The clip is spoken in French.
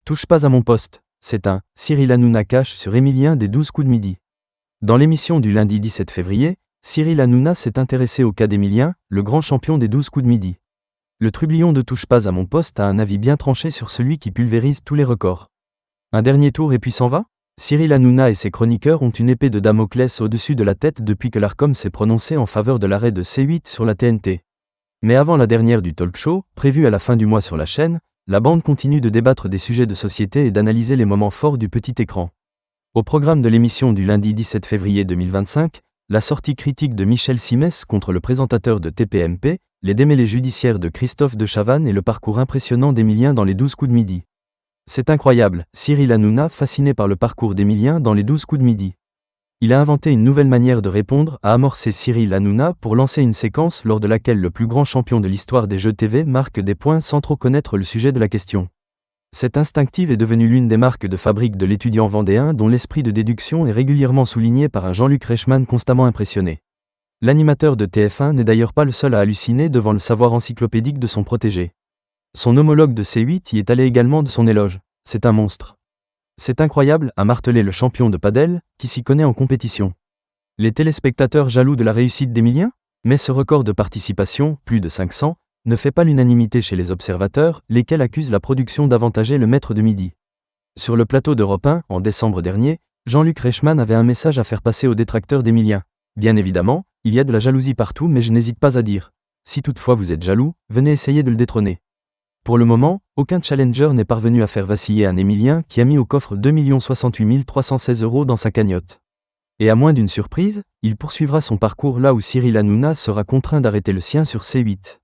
Touche pas à mon poste, c'est un Cyril Hanouna cache sur Émilien des 12 coups de midi. Dans l'émission du lundi 17 février, Cyril Hanouna s'est intéressé au cas d'Émilien, le grand champion des 12 coups de midi. Le trublion de Touche pas à mon poste a un avis bien tranché sur celui qui pulvérise tous les records. Un dernier tour et puis s'en va ? Cyril Hanouna et ses chroniqueurs ont une épée de Damoclès au-dessus de la tête depuis que l'Arcom s'est prononcé en faveur de l'arrêt de C8 sur la TNT. Mais avant la dernière du talk show, prévue à la fin du mois sur la chaîne, la bande continue de débattre des sujets de société et d'analyser les moments forts du petit écran. Au programme de l'émission du lundi 17 février 2025, la sortie critique de Michel Simès contre le présentateur de TPMP, les démêlés judiciaires de Christophe de Chavannes et le parcours impressionnant d'Émilien dans les 12 coups de midi. C'est incroyable, Cyril Hanouna fasciné par le parcours d'Émilien dans les 12 coups de midi. Il a inventé une nouvelle manière de répondre, a amorcé Cyril Hanouna pour lancer une séquence lors de laquelle le plus grand champion de l'histoire des jeux TV marque des points sans trop connaître le sujet de la question. Cette instinctive est devenue l'une des marques de fabrique de l'étudiant vendéen dont l'esprit de déduction est régulièrement souligné par un Jean-Luc Reichmann constamment impressionné. L'animateur de TF1 n'est d'ailleurs pas le seul à halluciner devant le savoir encyclopédique de son protégé. Son homologue de C8 y est allé également de son éloge. C'est un monstre. C'est incroyable, a martelé le champion de padel, qui s'y connaît en compétition. Les téléspectateurs jaloux de la réussite d'Émilien ? Mais ce record de participation, plus de 500, ne fait pas l'unanimité chez les observateurs, lesquels accusent la production d'avantager le maître de midi. Sur le plateau d'Europe 1, en décembre dernier, Jean-Luc Reichmann avait un message à faire passer aux détracteurs d'Émilien. Bien évidemment, il y a de la jalousie partout mais je n'hésite pas à dire. Si toutefois vous êtes jaloux, venez essayer de le détrôner. Pour le moment, aucun challenger n'est parvenu à faire vaciller un Émilien qui a mis au coffre 2 068 316 € dans sa cagnotte. Et à moins d'une surprise, il poursuivra son parcours là où Cyril Hanouna sera contraint d'arrêter le sien sur C8.